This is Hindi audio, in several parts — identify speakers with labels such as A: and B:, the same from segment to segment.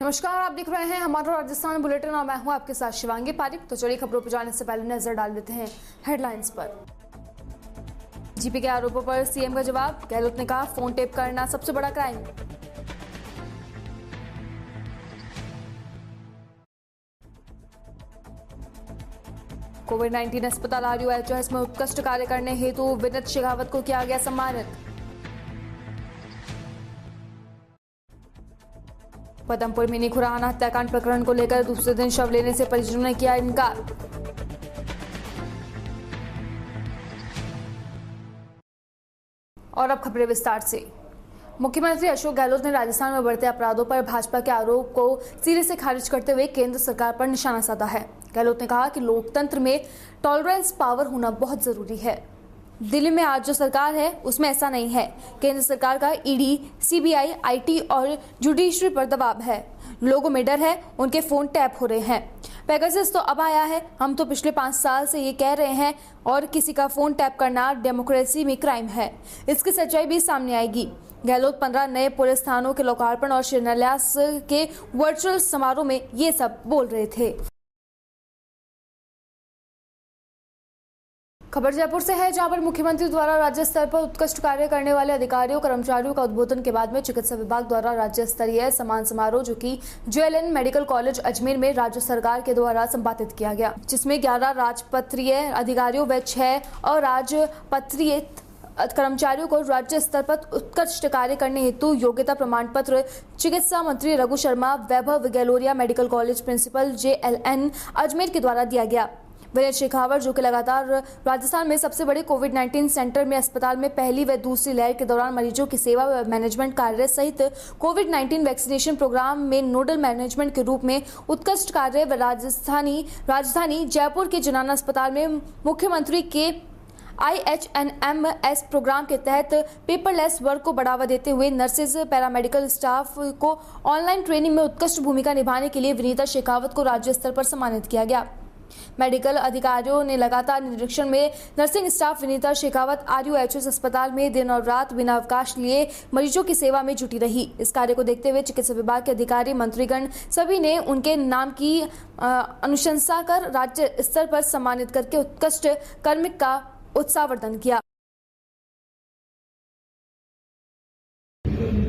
A: नमस्कार, आप देख रहे हैं हमारा राजस्थान बुलेटिन और मैं हूं आपके साथ शिवांगी पारिक। तो चलिए खबरों पर जाने से पहले नजर डाल देते हैं हेडलाइंस पर। जीपी के आरोपों पर सीएम का जवाब। गहलोत ने कहा फोन टेप करना सबसे बड़ा क्राइम। कोविड-19 अस्पताल RUHS में उत्कृष्ट कार्य करने हेतु विनीत शेखावत को किया गया सम्मानित। पदमपुर मिनी खुराना हत्याकांड प्रकरण को लेकर दूसरे दिन शव लेने से परिजनों ने किया इनकार। और अब खबरें विस्तार से। मुख्यमंत्री अशोक गहलोत ने राजस्थान में बढ़ते अपराधों पर भाजपा के आरोप को सिरे से खारिज करते हुए केंद्र सरकार पर निशाना साधा है। गहलोत ने कहा कि लोकतंत्र में टॉलरेंस पावर होना बहुत जरूरी है। दिल्ली में आज जो सरकार है उसमें ऐसा नहीं है। केंद्र सरकार का ED, CBI, IT और जुडिशरी पर दबाव है। लोगों में डर है, उनके फोन टैप हो रहे हैं। पेगासस तो अब आया है। हम तो पिछले 5 साल से ये कह रहे हैं और किसी का फोन टैप करना डेमोक्रेसी में क्राइम है। इसकी सच्चाई भी सामने आएगी। गहलोत 15 नए पुलिस थानों के लोकार्पण और शिलान्यास के वर्चुअल समारोह में ये सब बोल रहे थे। खबर जयपुर से है, जहां पर मुख्यमंत्री द्वारा राज्य स्तर पर उत्कृष्ट कार्य करने वाले अधिकारियों कर्मचारियों का उद्बोधन के बाद में चिकित्सा विभाग द्वारा राज्य स्तरीय सम्मान समारोह जो कि JLN मेडिकल कॉलेज अजमेर में राज्य सरकार के द्वारा संपादित किया गया, जिसमें 11 राजपत्रीय अधिकारियों व 6 अराजपत्रीय कर्मचारियों को राज्य स्तर पर उत्कृष्ट कार्य करने हेतु योग्यता प्रमाण पत्र चिकित्सा मंत्री Raghu Sharma Vaibhav Galaria medical college principal JLN Ajmer के द्वारा दिया गया। विनीत शेखावत जो कि लगातार राजस्थान में सबसे बड़े कोविड-19 सेंटर में अस्पताल में पहली व दूसरी लहर के दौरान मरीजों की सेवा व मैनेजमेंट कार्य सहित कोविड-19 वैक्सीनेशन प्रोग्राम में नोडल मैनेजमेंट के रूप में उत्कृष्ट कार्य व राजधानी जयपुर के जनाना अस्पताल में मुख्यमंत्री के IHNMS प्रोग्राम के तहत पेपरलेस वर्क को बढ़ावा देते हुए नर्सेज पैरामेडिकल स्टाफ को ऑनलाइन ट्रेनिंग में उत्कृष्ट भूमिका निभाने के लिए विनीता शेखावत को राज्य स्तर पर सम्मानित किया गया। मेडिकल अधिकारियों ने लगातार निरीक्षण में nursing staff Vinita Shekhawat RUHS अस्पताल में दिन और रात बिना अवकाश लिए मरीजों की सेवा में जुटी रही। इस कार्य को देखते हुए चिकित्सा विभाग के अधिकारी मंत्रीगण सभी ने उनके नाम की अनुशंसा कर राज्य स्तर पर सम्मानित करके उत्कृष्ट कार्मिक का उत्साहवर्धन किया।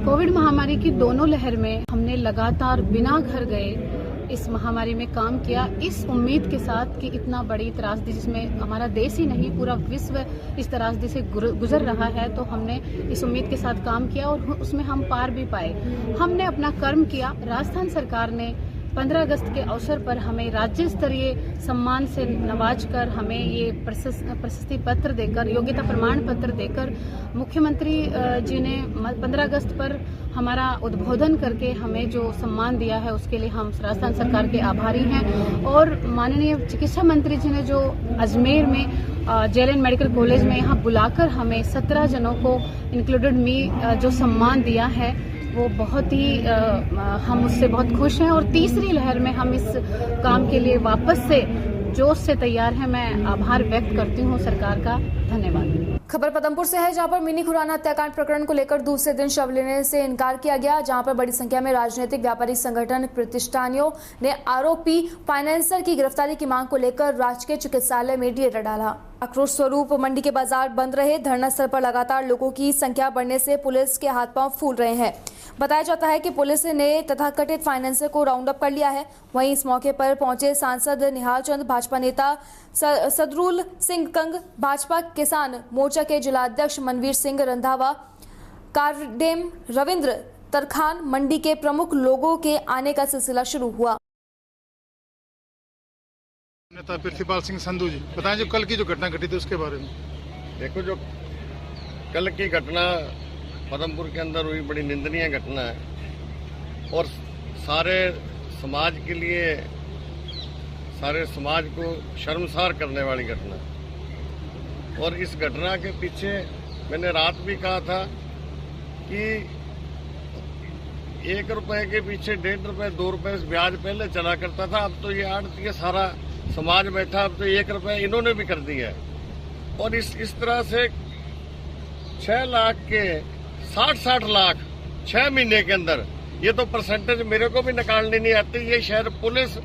B: कोविड महामारी की दोनों लहर में हमने लगातार बिना घर गए इस महामारी में काम किया, इस उम्मीद के साथ कि इतना बड़ी त्रासदी जिसमें हमारा देश ही नहीं पूरा विश्व इस त्रासदी से गुजर रहा है, तो हमने इस उम्मीद के साथ काम किया और उसमें हम पार भी पाए। हमने अपना कर्म किया। राजस्थान सरकार ने 15 अगस्त के अवसर पर हमें राज्य स्तरीय सम्मान से नवाज कर हमें ये प्रशस्ति पत्र देकर, योग्यता प्रमाण पत्र देकर मुख्यमंत्री जी ने 15 अगस्त पर हमारा उद्बोधन करके हमें जो सम्मान दिया है उसके लिए हम राजस्थान सरकार के आभारी हैं। और माननीय चिकित्सा मंत्री जी ने जो अजमेर में JLN मेडिकल कॉलेज में यहाँ बुलाकर हमें 17 जनों को इंक्लूडेड मी जो सम्मान दिया है वो बहुत ही हम उससे बहुत खुश हैं। और तीसरी लहर में हम इस काम के लिए वापस से जोश से तैयार हैं। मैं आभार व्यक्त करती हूँ सरकार का। धन्यवाद।
A: खबर पदमपुर से है, जहां पर मिनी खुराना हत्याकांड प्रकरण को लेकर दूसरे दिन शव लेने से इनकार किया गया, जहां पर बड़ी संख्या में राजनीतिक व्यापारिक संगठन प्रतिष्ठानियों ने आरोपी फाइनेंसर की गिरफ्तारी की मांग को लेकर राजकीय चिकित्सालय में डेरा डाला। आक्रोश स्वरूप मंडी के बाजार बंद रहे। धरना स्थल पर लगातार लोगों की संख्या बढ़ने से पुलिस के हाथ पांव फूल रहे हैं। बताया जाता है कि पुलिस ने तथाकथित फाइनेंसर को राउंड अप कर लिया है। वहीं इस मौके पर पहुंचे सांसद निहाल चंद, भाजपा नेता सदरुल सिंह कंग, भाजपा किसान मोर्चा के जिलाध्यक्ष मनवीर सिंह रंधावा, कारडेम रविंद्र तरखान, मंडी के प्रमुख लोगों के आने का सिलसिला शुरू हुआ।
C: नेता प्रिंसिपाल सिंह संधू जी, बताएं जो कल की जो घटना घटी थी उसके बारे में।
D: देखो, जो कल की घटना पदमपुर के अंदर हुई बड़ी निंदनीय घटना है और सारे समाज के लिए, सारे समाज को शर्मसार करने वाली घटना है। और इस घटना के पीछे मैंने रात भी कहा था कि 1 रुपए के पीछे 1.5 रुपए 2 रुपए ब्याज पहले चला करता था। अब तो ये आड़ती सारा समाज बैठा, अब तो 1 रुपए इन्होंने भी कर दिया है। और इस तरह से 6 लाख के 60 लाख 6 महीने के अंदर ये तो परसेंटेज मेरे को भी निकालनी नहीं आती। ये शहर पुलिस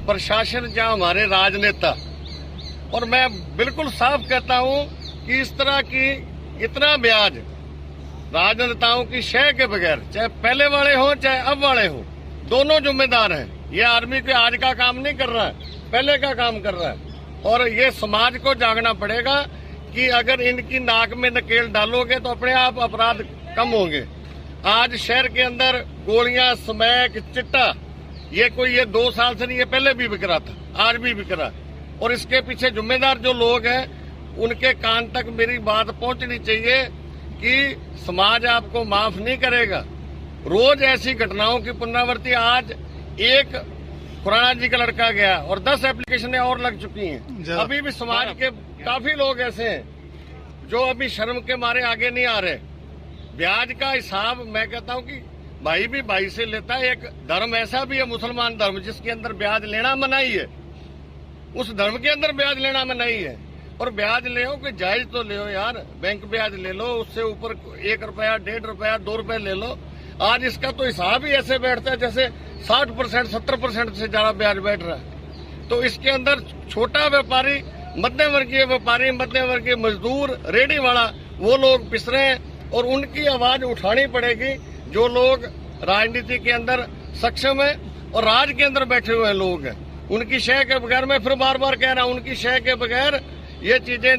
D: प्रशासन जहाँ हमारे राजनेता, और मैं बिल्कुल साफ कहता हूँ कि इस तरह की इतना ब्याज राजनेताओं की शय के बगैर, चाहे पहले वाले हो चाहे अब वाले हो, दोनों जिम्मेदार हैं। ये आर्मी के आज का काम नहीं कर रहा है, पहले का काम कर रहा है। और ये समाज को जागना पड़ेगा कि अगर इनकी नाक में नकेल डालोगे तो अपने आप अपराध कम होंगे। आज शहर के अंदर गोलियां, स्मैक, चिट्टा, ये 2 साल से नहीं, ये पहले भी बिक रहा था, आज भी बिक रहा। और इसके पीछे जिम्मेदार जो लोग हैं उनके कान तक मेरी बात पहुंचनी चाहिए कि समाज आपको माफ नहीं करेगा। रोज ऐसी घटनाओं की पुनरावृत्ति। आज एक खुराना जी का लड़का गया और 10 एप्लीकेशनें और लग चुकी हैं। अभी भी समाज के काफी लोग ऐसे हैं जो अभी शर्म के मारे आगे नहीं आ रहे। ब्याज का हिसाब मैं कहता हूं कि भाई भी भाई से लेता है। एक धर्म ऐसा भी है, मुसलमान धर्म, जिसके अंदर ब्याज लेना मनाही है। उस धर्म के अंदर ब्याज लेना मनाही है। और ब्याज ले कि जायज तो ले यार, बैंक ब्याज ले लो, उससे ऊपर 1 रुपया, 1.5 रुपया, 2 रुपए ले लो। आज इसका तो हिसाब ही ऐसे बैठता है जैसे 60%, 70% से ज्यादा ब्याज बैठ रहा है। तो इसके अंदर छोटा व्यापारी, मध्यम वर्गीय व्यापारी, मध्यम वर्गीय मजदूर, रेडी वाला, वो लोग पिस रहे हैं। और उनकी आवाज उठानी पड़ेगी। जो लोग राजनीति के अंदर सक्षम है और राज के अंदर बैठे हुए लोग हैं, उनकी शय के बगैर, मैं फिर बार बार कह रहा हूं, उनकी शय के बगैर ये चीजें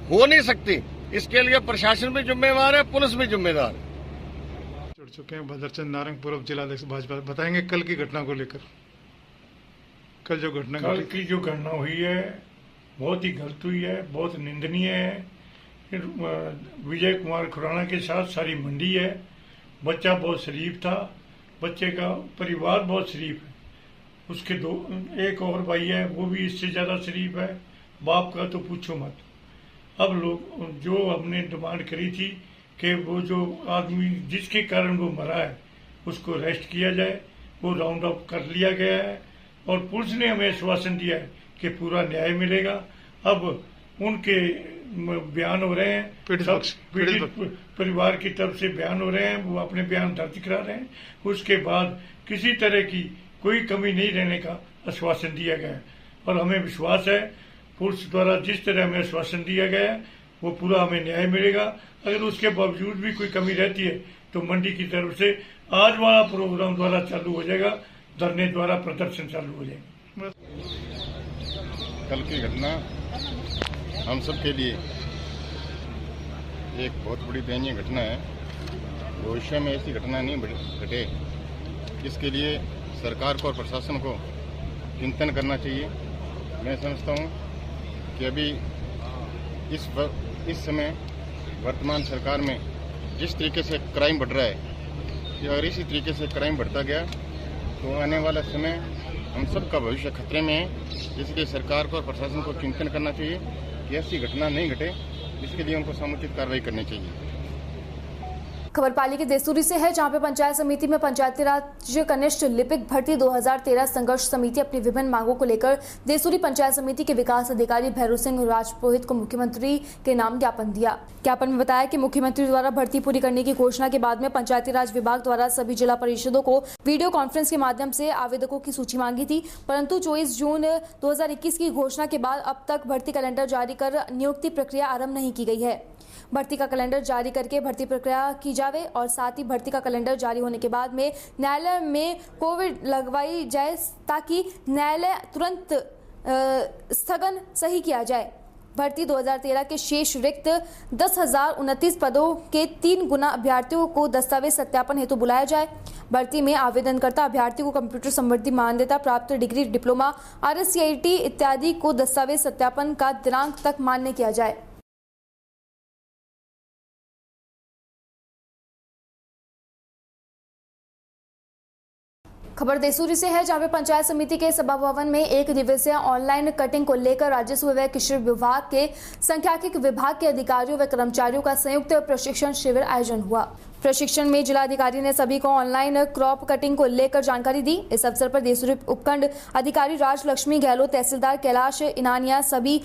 D: हो नहीं सकती। इसके लिए प्रशासन भी जिम्मेवार है, पुलिस भी जिम्मेदार है।
C: जुड़ चुके हैं भद्रचंद नारंग, पूर्व जिलाध्यक्ष भाजपा, बताएंगे कल की घटना को लेकर। कल जो घटना
E: हुई है बहुत ही गलत हुई है, बहुत निंदनीय है। विजय कुमार खुराना के साथ सारी मंडी है। बच्चा बहुत शरीफ था, बच्चे का परिवार बहुत शरीफ है। उसके एक और भाई है, वो भी इससे ज्यादा शरीफ है। बाप का तो पूछो मत। अब लोग जो हमने डिमांड करी थी कि वो जो आदमी जिसके कारण वो मरा है उसको अरेस्ट किया जाए, वो राउंड अप कर लिया गया है। और पुलिस ने हमें आश्वासन दिया है कि पूरा न्याय मिलेगा। अब उनके बयान हो रहे हैं, पीड़ित परिवार की तरफ से बयान हो रहे हैं, वो अपने बयान दर्ज करा रहे हैं। उसके बाद किसी तरह की कोई कमी नहीं रहने का आश्वासन दिया गया है। और हमें विश्वास है पुलिस द्वारा जिस तरह हमें आश्वासन दिया गया है वो पूरा हमें न्याय मिलेगा। अगर उसके बावजूद भी कोई कमी रहती है तो मंडी की तरफ से आज वाला प्रोग्राम द्वारा चालू हो जाएगा, धरने द्वारा प्रदर्शन चालू हो जाएगा।
F: कल की घटना हम सब के लिए एक बहुत बड़ी दयनीय घटना है। भविष्य में ऐसी घटना नहीं घटे, इसके लिए सरकार को और प्रशासन को चिंतन करना चाहिए। मैं समझता हूँ कि अभी इस समय वर्तमान सरकार में जिस तरीके से क्राइम बढ़ रहा है, कि अगर इसी तरीके से क्राइम बढ़ता गया तो आने वाला समय हम सब का भविष्य खतरे में है। इसलिए सरकार को और प्रशासन को चिंतन करना चाहिए कि ऐसी घटना नहीं घटे, इसके लिए उनको समुचित कार्रवाई करनी चाहिए।
A: खबर पाली के देसूरी से है, जहां पे पंचायत समिति में पंचायती राज कनिष्ठ लिपिक भर्ती 2013 संघर्ष समिति अपनी विभिन्न मांगों को लेकर देसूरी पंचायत समिति के विकास अधिकारी भैरू सिंह राजपुरोहित को मुख्यमंत्री के नाम ज्ञापन दिया। ज्ञापन में बताया कि मुख्यमंत्री द्वारा भर्ती पूरी करने की घोषणा के बाद में पंचायती राज विभाग द्वारा सभी जिला परिषदों को वीडियो कॉन्फ्रेंस के माध्यम से आवेदकों की सूची मांगी थी, परंतु 24 जून 2021 की घोषणा के बाद अब तक भर्ती कैलेंडर जारी कर नियुक्ति प्रक्रिया आरंभ नहीं की गई है। भर्ती का कैलेंडर जारी करके भर्ती प्रक्रिया की जावे और साथ ही भर्ती का कैलेंडर जारी होने के बाद में न्यायालय में कोविड लगवाई जाए ताकि न्यायालय तुरंत स्थगन सही किया जाए। भर्ती 2013 के शेष रिक्त 10,029 पदों के 3 गुना अभ्यर्थियों को दस्तावेज सत्यापन हेतु बुलाया जाए। भर्ती में आवेदनकर्ता अभ्यर्थी को कंप्यूटर संबंधी मान्यता प्राप्त डिग्री, डिप्लोमा, RSCIT इत्यादि को दस्तावेज सत्यापन का दिनांक तक मान्य किया जाए। खबर देसूरी से है, जहां पे पंचायत समिति के सभा भवन में 1 दिवसीय ऑनलाइन कटिंग को लेकर राजस्व व कृषि विभाग के सांख्यिकी विभाग के अधिकारियों व कर्मचारियों का संयुक्त प्रशिक्षण शिविर आयोजन हुआ। प्रशिक्षण में जिलाधिकारी ने सभी को ऑनलाइन क्रॉप कटिंग को लेकर जानकारी दी। इस अवसर पर देसूरी उपखंड अधिकारी राजलक्ष्मी गहलोत, तहसीलदार कैलाश इनानिया, सभी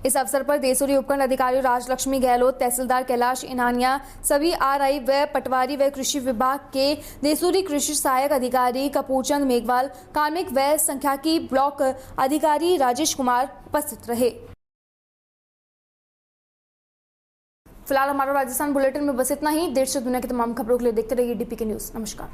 A: इस अवसर पर देसूरी उपखंड अधिकारी राजलक्ष्मी गहलोत, तहसीलदार कैलाश इनानिया, सभी आरआई व पटवारी व कृषि विभाग के देसूरी कृषि सहायक अधिकारी कपूरचंद मेघवाल, कार्मिक व संख्याकी ब्लॉक अधिकारी राजेश कुमार उपस्थित रहे। फिलहाल हमारा राजस्थान बुलेटिन में बस इतना ही। देश से दुनिया की तमाम खबरों के लिए देखते रहिए डीपीके न्यूज़। नमस्कार।